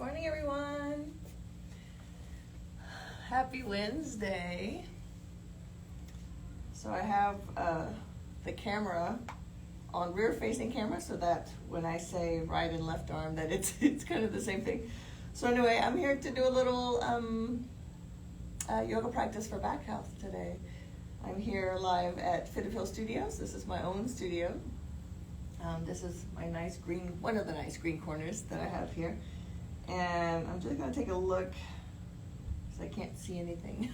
Morning, everyone. Happy Wednesday. So I have the camera on rear-facing camera so that when I say right and left arm that it's kind of the same thing. So anyway, I'm here to do a little yoga practice for back health today. I'm here live at Fit and Feel Studios. This is my own studio. This is my nice green, one of the nice green corners that I have here. And I'm just gonna take a look, because I can't see anything.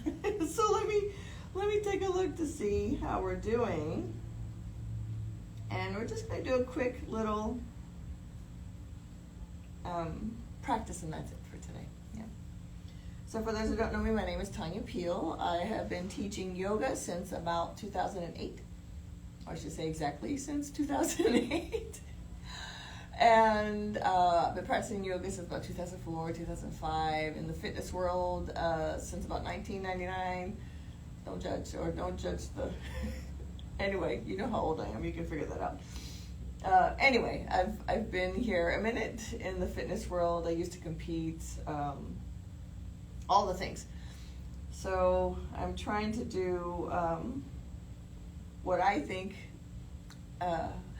So let me take a look to see how we're doing. And we're just gonna do a quick little practice, and that's it for today. Yeah. So for those who don't know me, my name is Tanya Peel. I have been teaching yoga since about 2008. Or I should say exactly since 2008. And I've been practicing yoga since about 2004, 2005. In the fitness world since about 1999. Don't judge the... Anyway, you know how old I am. You can figure that out. Anyway, I've been here a minute in the fitness world. I used to compete, all the things. So I'm trying to do what I think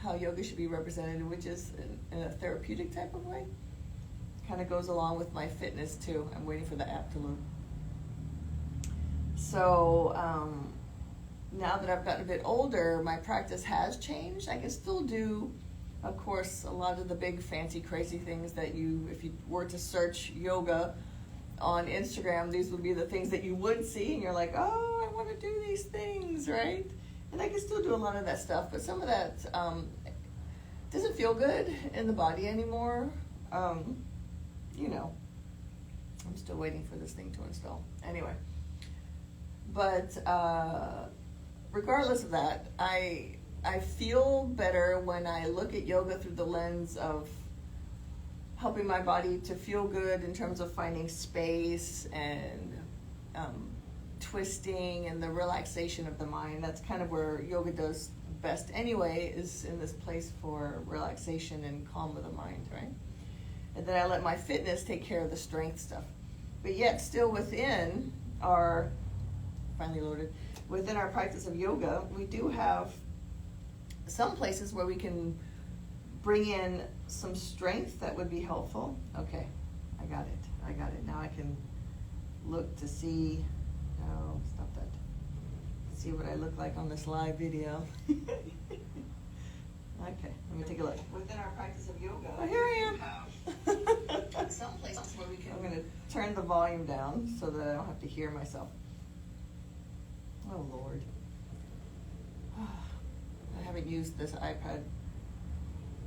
how yoga should be represented, which is in a therapeutic type of way. Kind of goes along with my fitness too. I'm waiting for the app to load. So now that I've gotten a bit older, my practice has changed. I can still do, of course, a lot of the big fancy crazy things that if you were to search yoga on Instagram, these would be the things that you would see, and you're like, oh, I want to do these things, right? And I can still do a lot of that stuff, but some of that doesn't feel good in the body anymore. You know, I'm still waiting for this thing to install. Anyway, but regardless of that, I feel better when I look at yoga through the lens of helping my body to feel good in terms of finding space and twisting and the relaxation of the mind. That's kind of where yoga does best anyway, is in this place for relaxation and calm of the mind, right? And then I let my fitness take care of the strength stuff. But yet still within our, finally loaded, within our practice of yoga, we do have some places where we can bring in some strength that would be helpful. Okay, I got it. Now I can look to see, no, stop that. See what I look like on this live video. Okay, let me take a look. Within our practice of yoga, oh, here I am. Some places where we can. I'm going to turn the volume down so that I don't have to hear myself. Oh Lord. I haven't used this iPad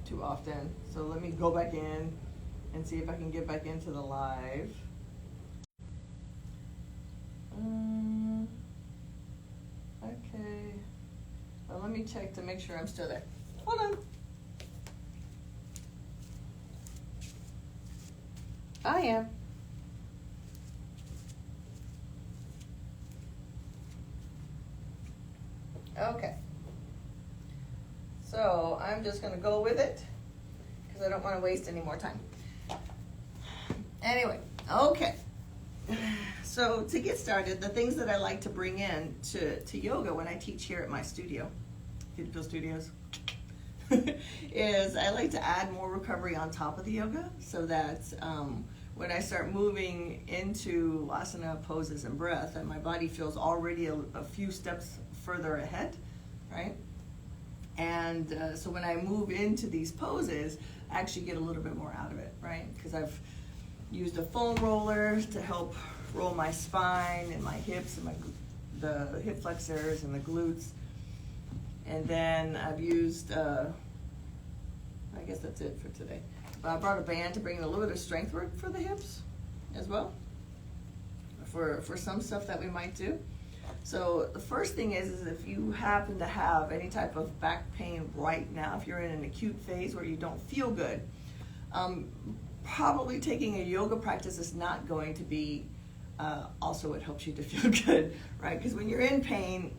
too often, so let me go back in and see if I can get back into the live. Okay. Well, let me check to make sure I'm still there. Hold on. I am. Okay. So I'm just going to go with it because I don't want to waste any more time. Anyway, okay. So to get started, the things that I like to bring in to yoga when I teach here at my studio, Fit and Feel Studios, is I like to add more recovery on top of the yoga so that when I start moving into asana poses and breath, and my body feels already a few steps further ahead, right? And so when I move into these poses, I actually get a little bit more out of it, right? Because I've used a foam roller to help roll my spine and my hips and the hip flexors and the glutes. And then I've used, I guess that's it for today. But I brought a band to bring in a little bit of strength work for the hips as well, for some stuff that we might do. So the first thing is if you happen to have any type of back pain right now, if you're in an acute phase where you don't feel good, probably taking a yoga practice is not going to be also what helps you to feel good, right? Because when you're in pain,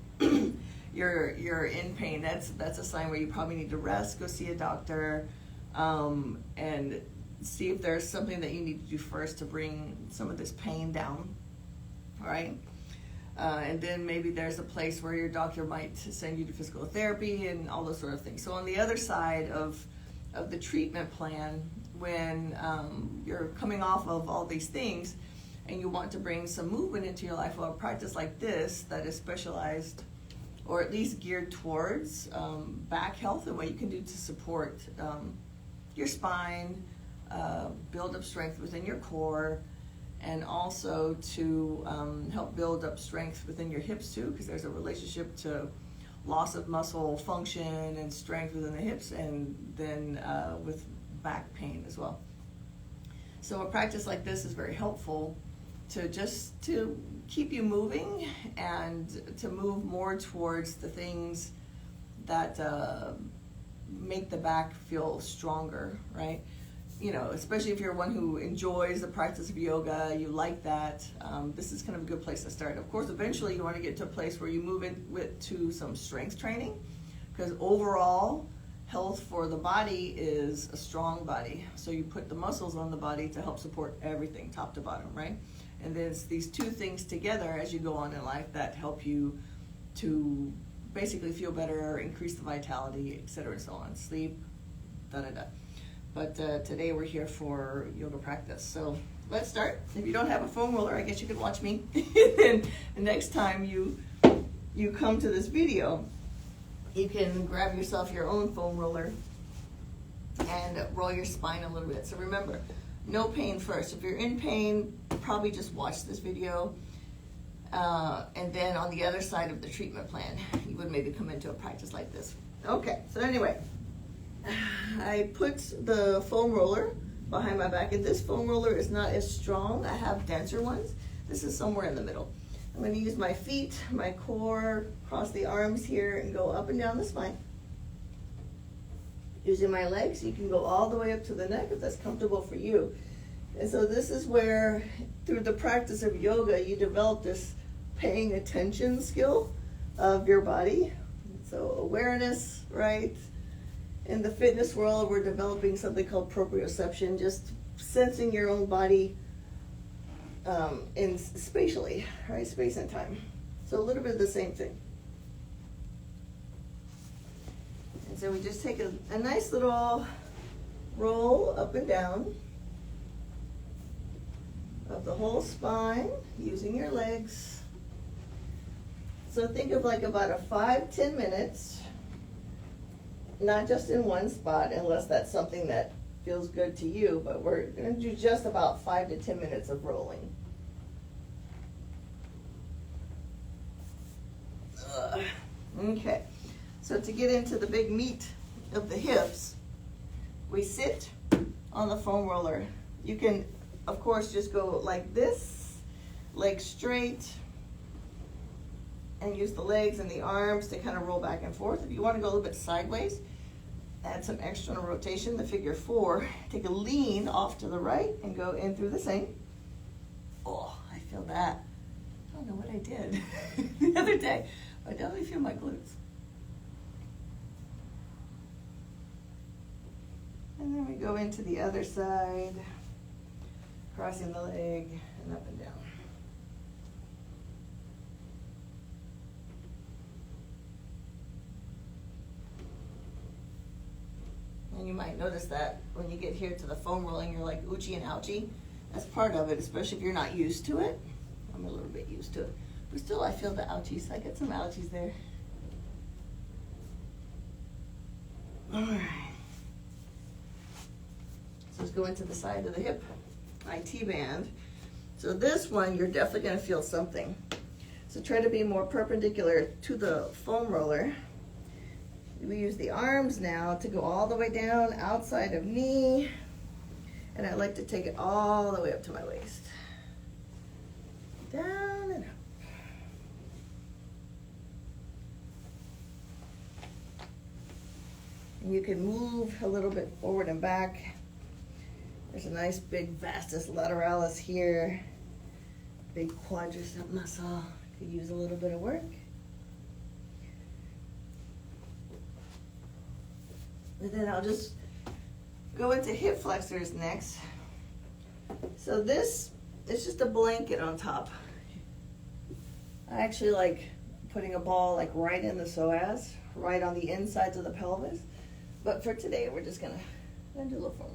you're in pain. That's a sign where you probably need to rest, go see a doctor, and see if there's something that you need to do first to bring some of this pain down, all right? And then maybe there's a place where your doctor might send you to physical therapy and all those sort of things. So on the other side of the treatment plan, when you're coming off of all these things and you want to bring some movement into your life, well, a practice like this that is specialized or at least geared towards back health and what you can do to support your spine, build up strength within your core, and also to help build up strength within your hips too, because there's a relationship to loss of muscle function and strength within the hips, and then with back pain as well. So a practice like this is very helpful to keep you moving and to move more towards the things that make the back feel stronger, right? You know, especially if you're one who enjoys the practice of yoga, you like that, this is kind of a good place to start. Of course, eventually you want to get to a place where you move to some strength training, because overall health for the body is a strong body. So you put the muscles on the body to help support everything, top to bottom, right? And then it's these two things together as you go on in life that help you to basically feel better, increase the vitality, etc. and so on, sleep, da-da-da. But today we're here for yoga practice. So let's start. If you don't have a foam roller, I guess you could watch me. Then the next time you come to this video, you can grab yourself your own foam roller and roll your spine a little bit. So remember, no pain first. If you're in pain, probably just watch this video. And then on the other side of the treatment plan, you would maybe come into a practice like this. Okay, so anyway, I put the foam roller behind my back, and this foam roller is not as strong. I have denser ones. This is somewhere in the middle. I'm going to use my feet, my core, cross the arms here, and go up and down the spine. Using my legs, you can go all the way up to the neck if that's comfortable for you. And so this is where, through the practice of yoga, you develop this paying attention skill of your body. So awareness, right? In the fitness world, we're developing something called proprioception, just sensing your own body in spatially, right? Space and time. So a little bit of the same thing. And so we just take a nice little roll up and down of the whole spine using your legs. So think of like about a 5-10 minutes, not just in one spot, unless that's something that feels good to you, but we're going to do just about 5 to 10 minutes of rolling. Okay, so to get into the big meat of the hips, we sit on the foam roller. You can, of course, just go like this, legs straight, and use the legs and the arms to kind of roll back and forth. If you want to go a little bit sideways, add some external rotation, the figure 4. Take a lean off to the right and go in through the same. Oh, I feel that. I don't know what I did the other day. I definitely feel my glutes. And then we go into the other side, crossing the leg and up and down. And you might notice that when you get here to the foam rolling, you're like oochie and ouchie. That's part of it, especially if you're not used to it. I'm a little bit used to it. But still, I feel the ouchies. I get some ouchies there. All right. So let's go into the side of the hip, IT band. So this one, you're definitely going to feel something. So try to be more perpendicular to the foam roller. We use the arms now to go all the way down outside of knee. And I like to take it all the way up to my waist. Down and up. And you can move a little bit forward and back. There's a nice big vastus lateralis here. Big quadricep muscle. Could use a little bit of work. And then I'll just Go into hip flexors next. So this is just a blanket on top. I actually like putting a ball like right in the psoas, right on the insides of the pelvis. But for today, we're just gonna do a little more.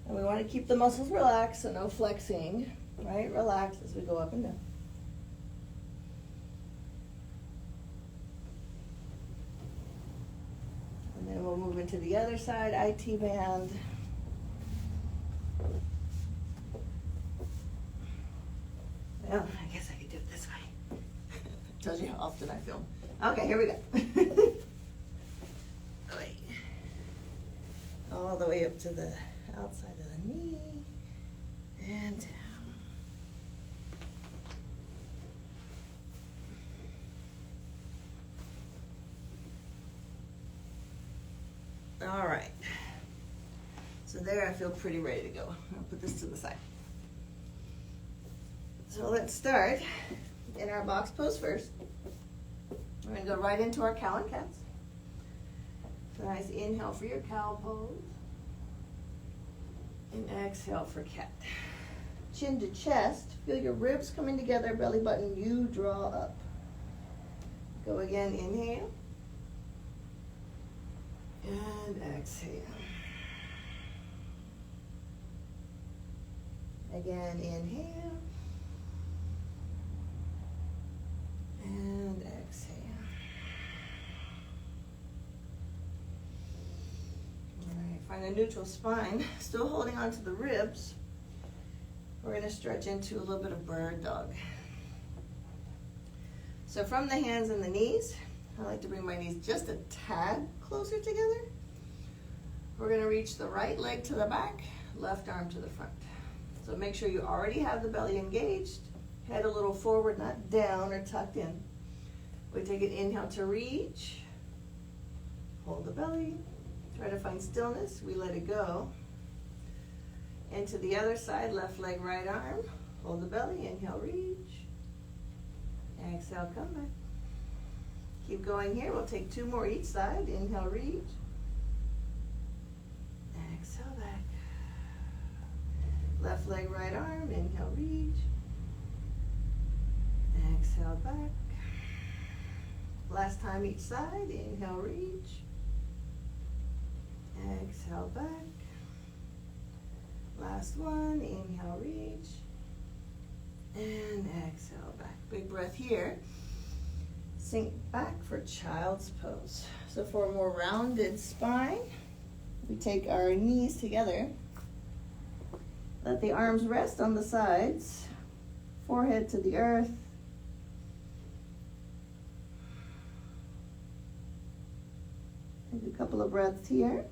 And we want to keep the muscles relaxed, so no flexing, right? Relax as we go up and down. And then we'll move into the other side, IT band. Well, I guess I could do it this way. Tells you how often I film. Okay, here we go. Wait. All the way up to the outside of the knee and down. All right. So there I feel pretty ready to go. I'll put this to the side. So let's start in our box pose first. We're going to go right into our cow and cats. So nice inhale for your cow pose. And exhale for cat. Chin to chest. Feel your ribs coming together, belly button, you draw up. Go again, inhale. And exhale. Again, inhale. And exhale. All right, find a neutral spine. Still holding on to the ribs. We're going to stretch into a little bit of bird dog. So from the hands and the knees, I like to bring my knees just a tad closer together. We're going to reach the right leg to the back, left arm to the front. So make sure you already have the belly engaged. Head a little forward, not down or tucked in. We take an inhale to reach. Hold the belly. Try to find stillness. We let it go. Into the other side, left leg, right arm. Hold the belly. Inhale, reach. Exhale, come back. Keep going here. We'll take 2 more each side. Inhale, reach. Exhale, back. Left leg, right arm. Inhale, reach. Exhale, back. Last time each side. Inhale, reach. Exhale, back. Last one. Inhale, reach. And exhale, back. Big breath here. Sink back for child's pose. So for a more rounded spine, we take our knees together. Let the arms rest on the sides. Forehead to the earth. Take a couple of breaths here.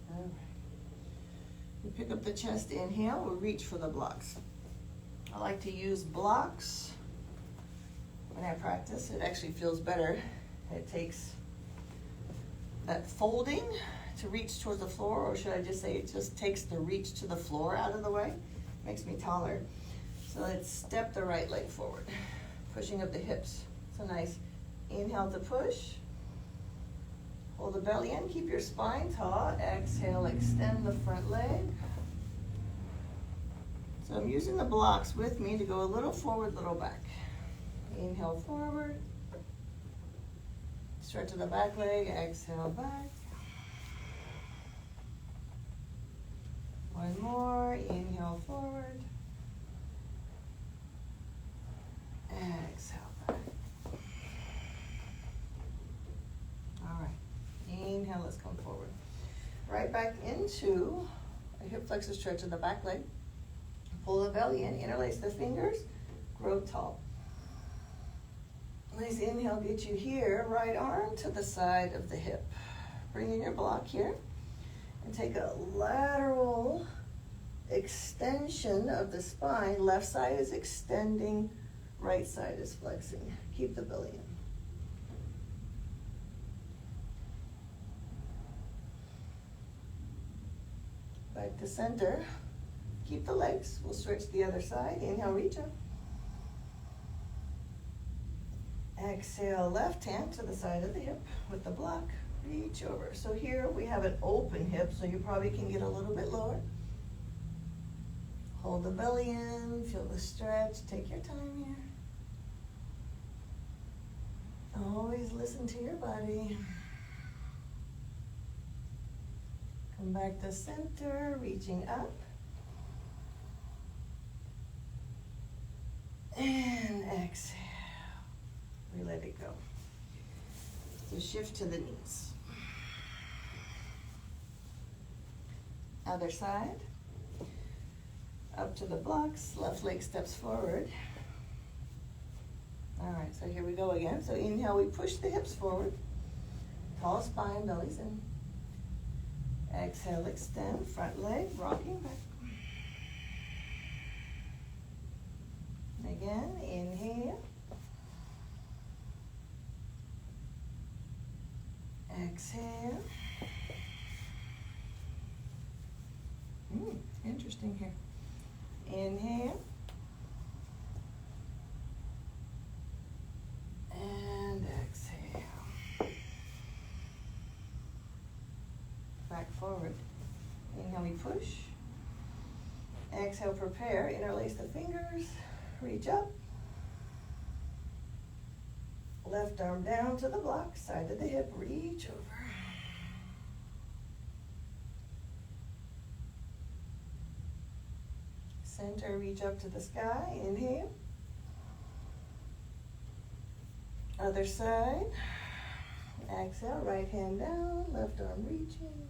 All right. We pick up the chest, inhale, we'll reach for the blocks. I like to use blocks when I practice. It actually feels better. It takes that folding to reach towards the floor, or should I just say it just takes the reach to the floor out of the way. Makes me taller. So let's step the right leg forward, pushing up the hips. So nice. Inhale to push. Hold the belly in, keep your spine taut. Exhale, extend the front leg. So I'm using the blocks with me to go a little forward, little back. Inhale forward. Stretch to the back leg, exhale back. One more, inhale forward. Exhale back. All right, inhale, let's come forward. Right back into a hip flexor stretch of the back leg. Pull the belly in, interlace the fingers, grow tall. Nice inhale, get you here, right arm to the side of the hip. Bring in your block here and take a lateral extension of the spine. Left side is extending, right side is flexing. Keep the belly in. Back to center. Keep the legs. We'll stretch the other side. Inhale, reach up. Exhale, left hand to the side of the hip with the block. Reach over. So here we have an open hip, so you probably can get a little bit lower. Hold the belly in, feel the stretch. Take your time here. Always listen to your body. Come back to center, reaching up. And exhale. We let it go. So shift to the knees. Other side. Up to the blocks. Left leg steps forward. All right, so here we go again. So inhale, we push the hips forward. Tall spine, belly's in. Exhale, extend, front leg, rocking back. And again, inhale. Exhale. Interesting here. Inhale. And exhale. Back forward. Inhale, we push. Exhale, prepare. Interlace the fingers. Reach up. Left arm down to the block, side of the hip, reach over. Center, reach up to the sky, inhale. Other side. Exhale, right hand down, left arm reaching.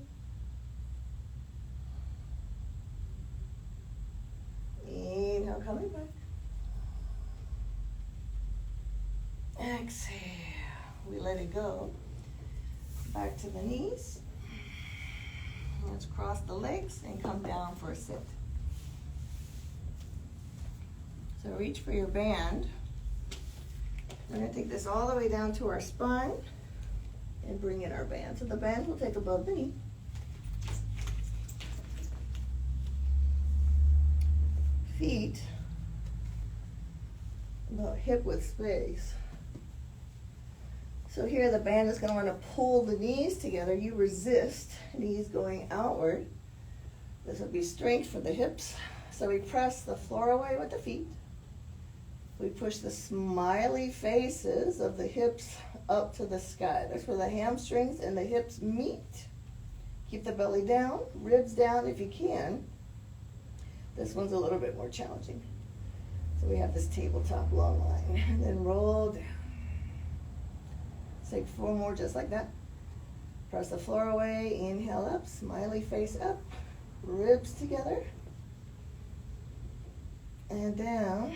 Inhale, coming back. Exhale, we let it go. Back to the knees. Let's cross the legs and come down for a sit. So reach for your band. We're going to take this all the way down to our spine and bring in our band. So the band will take above the knee. Feet about hip width space. So here the band is going to want to pull the knees together. You resist, knees going outward. This will be strength for the hips. So we press the floor away with the feet. We push the smiley faces of the hips up to the sky. That's where the hamstrings and the hips meet. Keep the belly down, ribs down if you can. This one's a little bit more challenging. So we have this tabletop long line. And then roll down. Take 4 more just like that. Press the floor away, inhale up, smiley face up, ribs together. And down.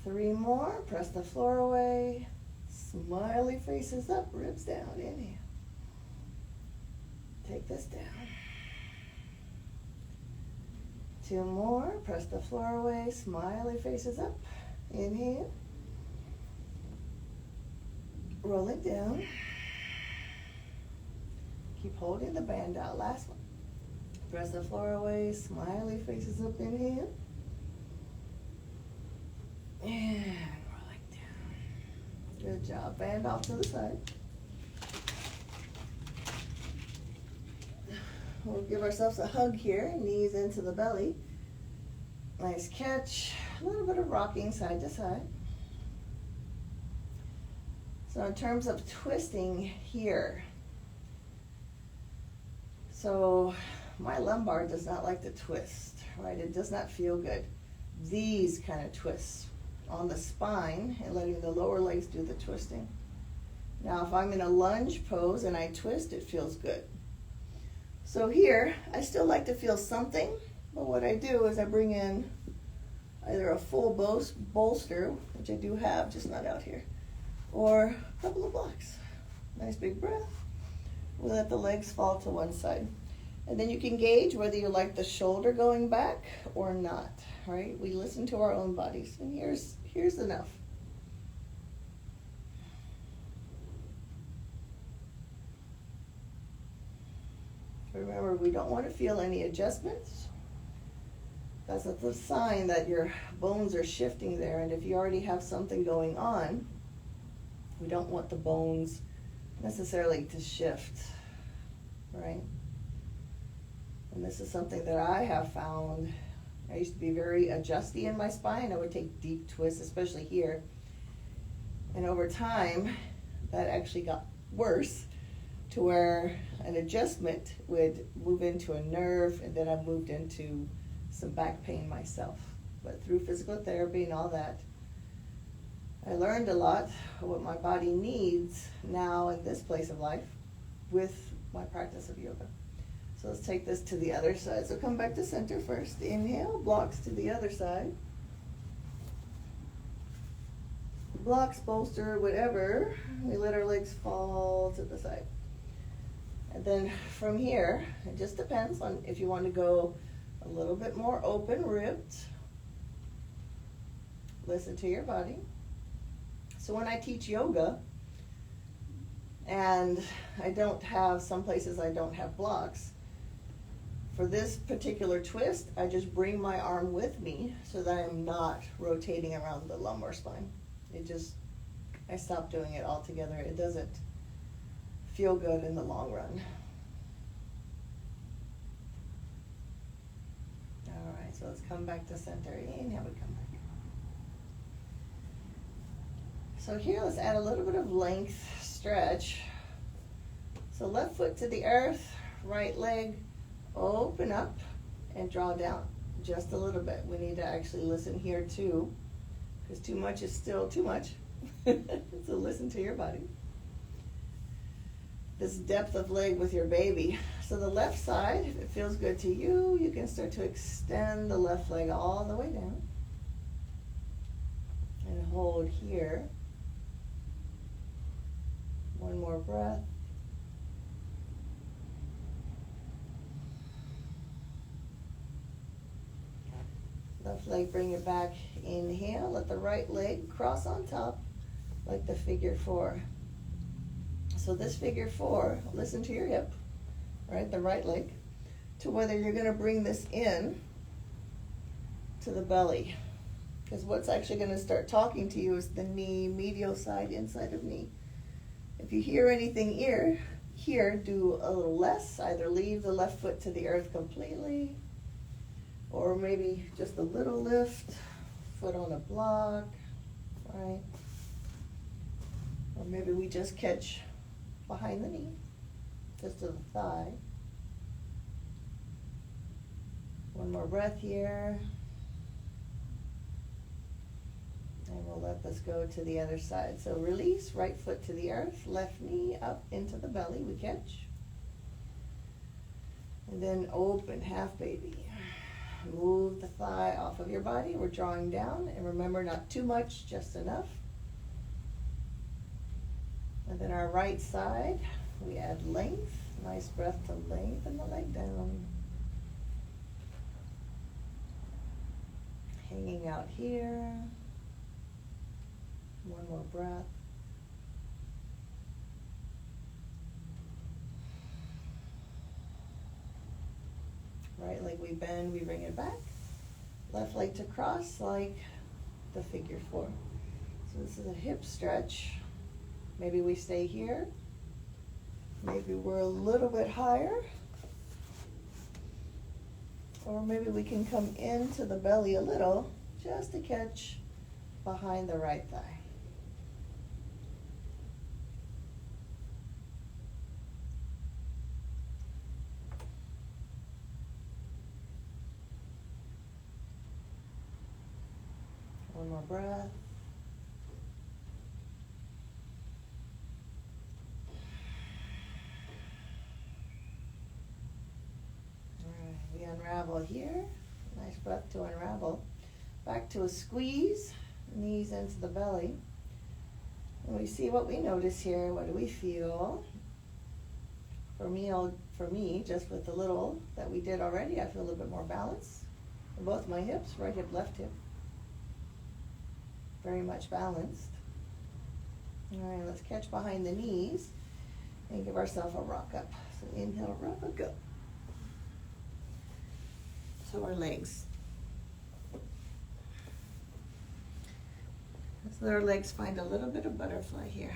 3 more, press the floor away, smiley faces up, ribs down, inhale. Take this down. 2 more, press the floor away, smiley faces up, inhale. Roll it down. Keep holding the band out. Last one. Press the floor away, smiley faces up, inhale. And roll it down. Good job. Band off to the side. We'll give ourselves a hug here, knees into the belly. Nice catch. A little bit of rocking side to side. So in terms of twisting here, so my lumbar does not like to twist, right? It does not feel good. These kind of twists on the spine and letting the lower legs do the twisting. Now if I'm in a lunge pose and I twist, it feels good. So here, I still like to feel something, but what I do is I bring in either a full bolster, which I do have, just not out here, or a couple of blocks. Nice big breath. We'll let the legs fall to one side. And then you can gauge whether you like the shoulder going back or not, right? We listen to our own bodies, and here's enough. Remember, we don't want to feel any adjustments. That's a sign that your bones are shifting there, and if you already have something going on, we don't want the bones necessarily to shift, right? And this is something that I have found. I used to be very adjusty in my spine. I would take deep twists, especially here. And over time, that actually got worse to where an adjustment would move into a nerve, and then I moved into some back pain myself. But through physical therapy and all that, I learned a lot of what my body needs now in this place of life with my practice of yoga. So let's take this to the other side. So come back to center first. Inhale, blocks to the other side. Blocks, bolster, whatever. We let our legs fall to the side. And then from here, it just depends on if you want to go a little bit more open, ribbed. Listen to your body. So when I teach yoga, and I don't have, some places I don't have blocks, for this particular twist, I just bring my arm with me so that I'm not rotating around the lumbar spine. I stop doing it altogether. It doesn't feel good in the long run. All right, so let's come back to center. Inhale, we come back. So here, let's add a little bit of length, stretch. So left foot to the earth, right leg, open up and draw down just a little bit. We need to actually listen here too, because too much is still too much. So listen to your body. This depth of leg with your baby. So the left side, if it feels good to you, you can start to extend the left leg all the way down. And hold here. One more breath. Left leg, bring it back. Inhale, let the right leg cross on top like the figure four. So this figure four, listen to your hip, right, the right leg, to whether you're going to bring this in to the belly. Because what's actually going to start talking to you is the knee, medial side, inside of knee. If you hear anything here, do a little less. Either leave the left foot to the earth completely, or maybe just a little lift, foot on a block, right? Or maybe we just catch behind the knee, just to the thigh. One more breath here. And we'll let this go to the other side. So release, right foot to the earth, left knee up into the belly, we catch. And then open, half baby. Move the thigh off of your body. We're drawing down, and remember, not too much, just enough. And then our right side, we add length. Nice breath to lengthen the leg down. Hanging out here. One more breath. Right leg we bend, we bring it back. Left leg to cross like the figure four. So this is a hip stretch. Maybe we stay here. Maybe we're a little bit higher. Or maybe we can come into the belly a little just to catch behind the right thigh. One more breath. We unravel here. Nice breath to unravel. Back to a squeeze, knees into the belly. And we see what we notice here. What do we feel? For me, just with the little that we did already, I feel a little bit more balance in both my hips, right hip, left hip. Very much balanced. All right, let's catch behind the knees and give ourselves a rock up. So inhale, rock up, go. So our legs Let our legs find a little bit of butterfly here.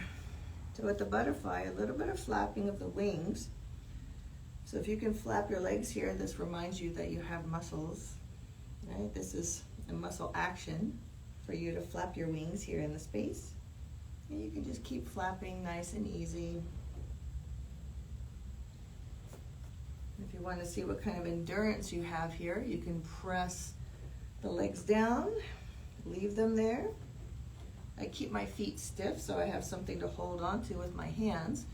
So with the butterfly, a little bit of flapping of the wings. So if you can flap your legs here, this reminds you that you have muscles, right? This is a muscle action for you to flap your wings here in the space. And you can just keep flapping nice and easy. If you want to see what kind of endurance you have here, you can press the legs down, leave them there. I keep my feet stiff so I have something to hold on to with my hands.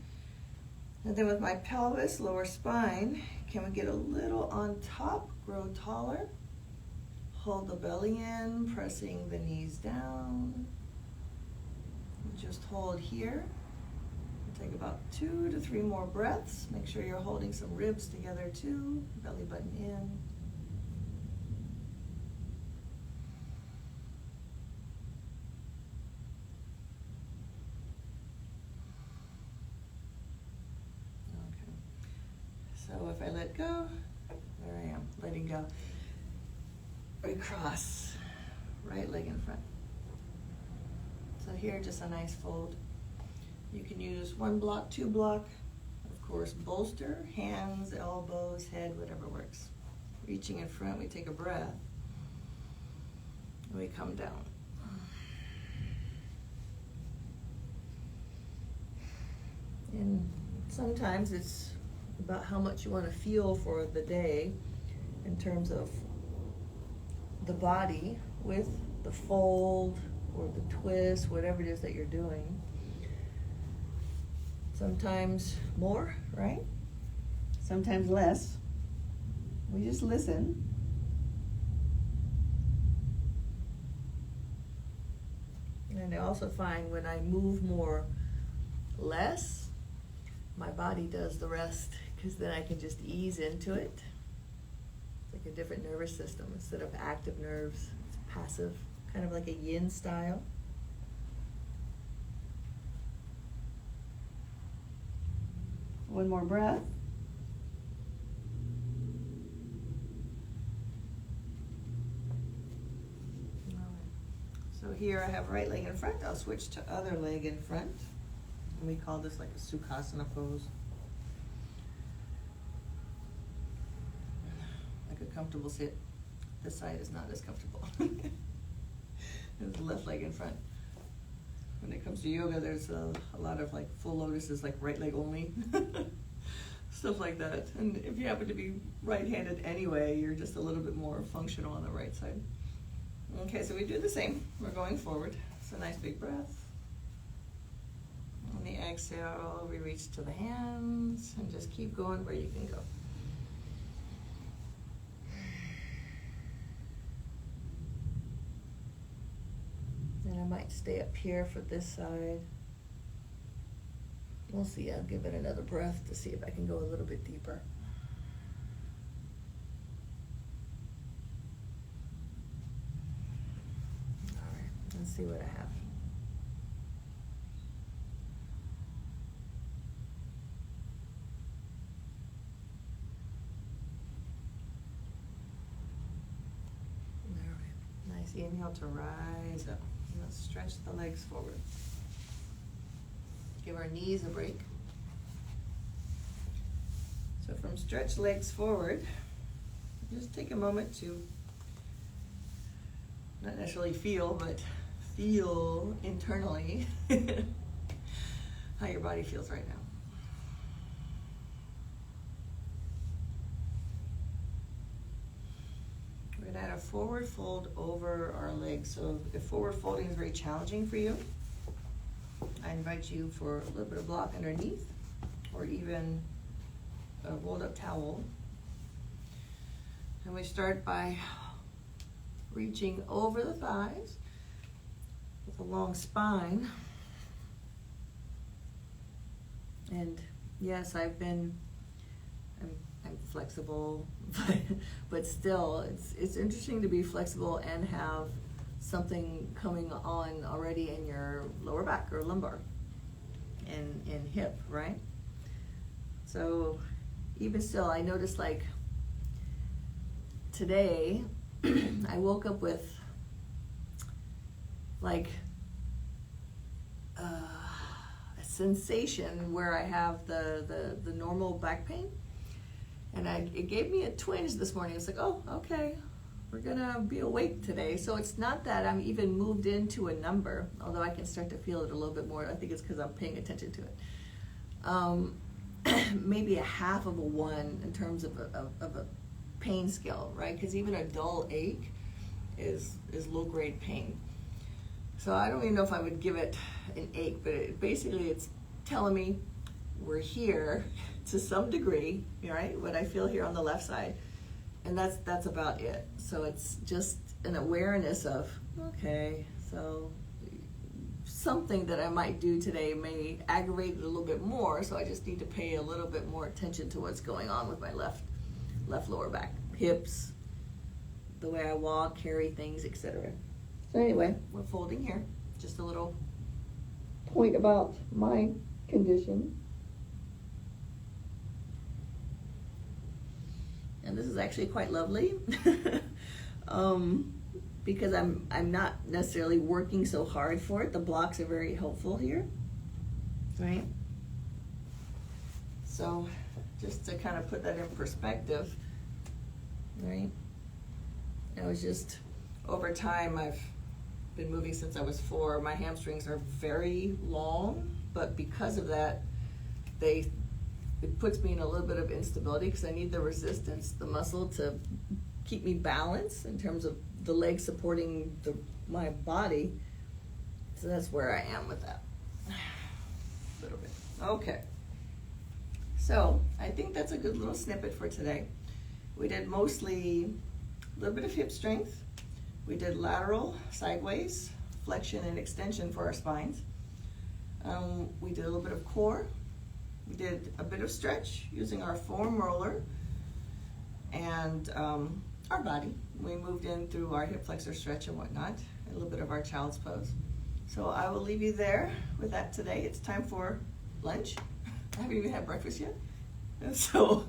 And then with my pelvis, lower spine, can we get a little on top, grow taller. Hold the belly in, pressing the knees down. Just hold here. Take about 2 to 3 more breaths. Make sure you're holding some ribs together too. Belly button in. Okay. So if I let go, there I am, letting go. Recross, right leg in front. So here, just a nice fold. You can use 1 block, 2 block, of course, bolster, hands, elbows, head, whatever works. Reaching in front, we take a breath, and we come down. And sometimes it's about how much you want to feel for the day in terms of the body with the fold or the twist, whatever it is that you're doing. Sometimes more, right? Sometimes less. We just listen. And I also find when I move more less, my body does the rest, because then I can just ease into it. It's like a different nervous system. Instead of active nerves, it's passive, kind of like a yin style. One more breath. All right. So here I have right leg in front. I'll switch to other leg in front. And we call this like a Sukhasana pose. Like a comfortable sit. This side is not as comfortable. There's the left leg in front. When it comes to yoga, there's a lot of like full lotuses, like right leg only, stuff like that. And if you happen to be right-handed anyway, you're just a little bit more functional on the right side. Okay, so we do the same. We're going forward. So nice big breath. On the exhale, we reach to the hands and just keep going where you can go. And I might stay up here for this side. We'll see. I'll give it another breath to see if I can go a little bit deeper. All right, let's see what I have. All right, nice inhale to rise up. Let's stretch the legs forward. Give our knees a break. So from stretched legs forward, just take a moment to not necessarily feel, but feel internally how your body feels right now. We're going to add a forward fold over our legs. So if forward folding is very challenging for you, I invite you for a little bit of block underneath, or even a rolled up towel. And we start by reaching over the thighs with a long spine. And yes, I'm flexible, but still, it's interesting to be flexible and have something coming on already in your lower back or lumbar and hip, right? So even still, I noticed like today, I woke up with like a sensation where I have the normal back pain. And it gave me a twinge this morning. It's like, oh, okay, we're gonna be awake today. So it's not that I'm even moved into a number, although I can start to feel it a little bit more. I think it's because I'm paying attention to it. Maybe a half of a 1 in terms of a pain scale, right? Because even a dull ache is low-grade pain. So I don't even know if I would give it an ache, but basically it's telling me we're here to some degree, right? What I feel here on the left side, and that's about it. So it's just an awareness of, okay, so something that I might do today may aggravate it a little bit more, so I just need to pay a little bit more attention to what's going on with my left lower back, hips, the way I walk, carry things, etc. So anyway, we're folding here. Just a little point about my condition. And this is actually quite lovely because I'm not necessarily working so hard for it. The blocks are very helpful here, right? So just to kind of put that in perspective, right? It was just over time, I've been moving since I was 4. My hamstrings are very long, but because of that, it puts me in a little bit of instability because I need the resistance, the muscle to keep me balanced in terms of the leg supporting my body. So that's where I am with that. A little bit. Okay. So I think that's a good little snippet for today. We did mostly a little bit of hip strength. We did lateral, sideways, flexion and extension for our spines. We did a little bit of core. We did a bit of stretch using our foam roller and our body. We moved in through our hip flexor stretch and whatnot, a little bit of our child's pose. So I will leave you there with that today. It's time for lunch. I haven't even had breakfast yet. And so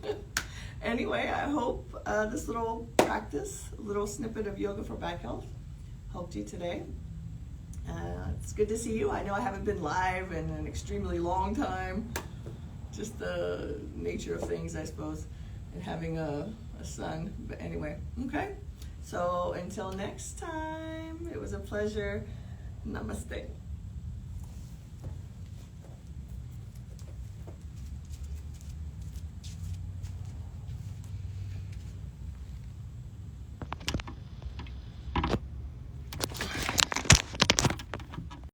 anyway, I hope this little practice, a little snippet of yoga for back health helped you today. It's good to see you. I know I haven't been live in an extremely long time. Just the nature of things, I suppose, and having a son. But anyway, okay. So until next time, it was a pleasure. Namaste.